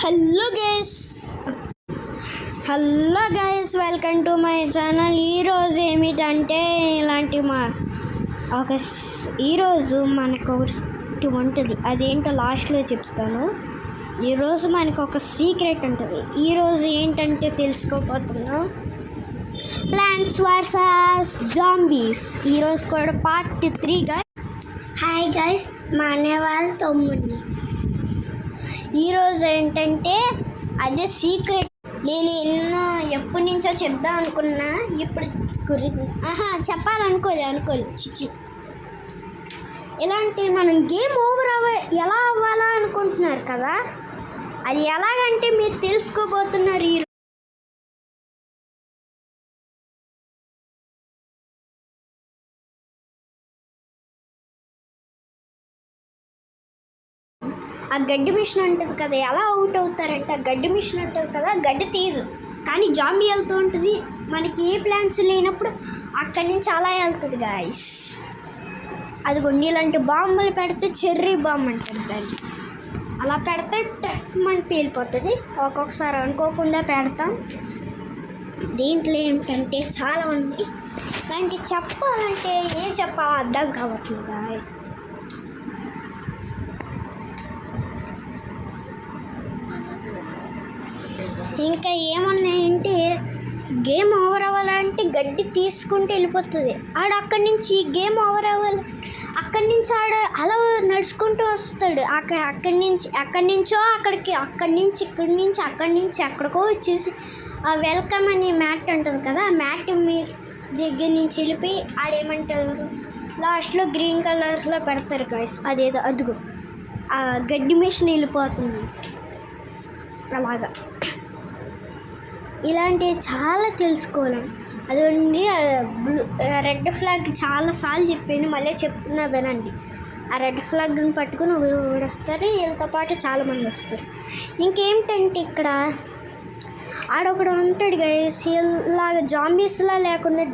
Hello guys welcome to my channel. ఈరోజు ఏమిటంటే ఈరోజు మనకు ఒకటి ఉంటుంది, అదేంటో లాస్ట్లో చెప్తాను. ఈరోజు మనకు ఒక సీక్రెట్ ఉంటుంది. ఈరోజు ఏంటంటే తెలుసుకోపోతున్నాం, ప్లాంట్స్ వర్సెస్ జాంబీస్. ఈరోజు కూడా పార్ట్ 3 గా. హాయ్ గైస్, మా అనేవాళ్ళ తమ్ముడిని. ఈరోజు ఏంటంటే అదే సీక్రెట్. నేను ఎప్పటి నుంచో చెప్దాం అనుకున్నా, ఇప్పుడు చెప్పాలనుకోలే చిచ్చి. ఇలాంటి మనం గేమ్ ఓవర్ ఎలా అవ్వాలా అనుకుంటున్నారు కదా, అది ఎలాగంటే మీరు తెలుసుకోబోతున్నారు. ఆ గడ్డి మిషన్ ఉంటుంది కదా, ఎలా అవుట్ అవుతారంటే ఆ గడ్డి మిషన్ ఉంటుంది కదా, గడ్డి తీయదు కానీ జాంబీ వెళ్తూ ఉంటుంది. మనకి ఏ ప్లాన్స్ లేనప్పుడు అక్కడి నుంచి అలా వెళ్తుంది గాయస్. అదిగోండి, ఇలాంటి బాంబులు పెడితే చెర్రీ బాంబు అంటారు దాన్ని. అలా పెడితే ట్రక్ మన పేలిపోతుంది. ఒక్కొక్కసారి అనుకోకుండా పెడతాం. దీంట్లో ఏంటంటే చాలా ఉంది. ఇలాంటి చెప్పాలంటే ఏం చెప్పాలో అర్థం కావట్లేదు గాయస్. ఇంకా ఏమన్నాయంటే, గేమ్ ఓవర్ అవ్వాలంటే గడ్డి తీసుకుంటూ వెళ్ళిపోతుంది. అక్కడి నుంచి గేమ్ ఓవర్ అవ్వాలి, అక్కడి నుంచి అలా నడుచుకుంటూ వస్తాడు. అక్కడి నుంచో అక్కడికి, అక్కడి నుంచి ఎక్కడికో వచ్చేసి ఆ వెల్కమ్ అనే మ్యాట్ ఉంటుంది కదా, ఆ మ్యాట్ మీ దగ్గర నుంచి వెళ్ళిపోయి ఆడేమంటారు లాస్ట్లో గ్రీన్ కలర్లో పెడతారు గాయస్. అదేదో అదుగు ఆ గడ్డి మిషన్ వెళ్ళిపోతుంది అలాగా. ఇలాంటివి చాలా తెలుసుకోవాలండి. అదండి రెడ్ ఫ్లాగ్ చాలాసార్లు చెప్పాను, మళ్ళీ చెప్తున్నా వినండి. ఆ రెడ్ ఫ్లాగ్ని పట్టుకుని ఒకరు వస్తారు, వీళ్ళతో పాటు చాలామంది వస్తారు. ఇంకేమిటంటే ఇక్కడ ఆడొకడు ఉంటాడు గైస్, ఇలాగ జాంబీస్లా లేకుండా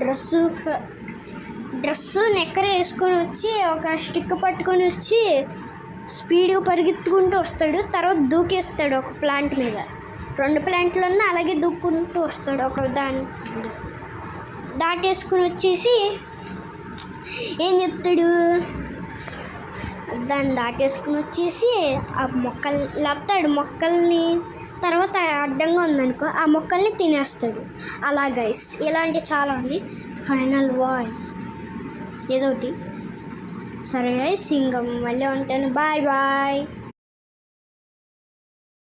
డ్రెస్సు నెక్కర వేసుకొని వచ్చి ఒక స్టిక్ పట్టుకొని వచ్చి స్పీడ్గా పరిగెత్తుకుంటూ వస్తాడు. తర్వాత దూకేస్తాడు ఒక ప్లాంట్ మీద. 2 ప్లాంట్లన్నా అలాగే దూక్కుంటూ వస్తాడు. ఒక దాన్ని దాటేసుకుని వచ్చేసి ఏం చెప్తాడు, దాన్ని దాటేసుకుని వచ్చేసి ఆ మొక్కలు లేపుతాడు. మొక్కల్ని తర్వాత అడ్డంగా ఉందనుకో ఆ మొక్కల్ని తినేస్తాడు. అలా గైస్ ఇలాంటివి చాలా ఉంది. ఫైనల్ వాయ్ ఏదోటి. సరే గైస్, ఇంకా మళ్ళీ ఉంటాను. బాయ్.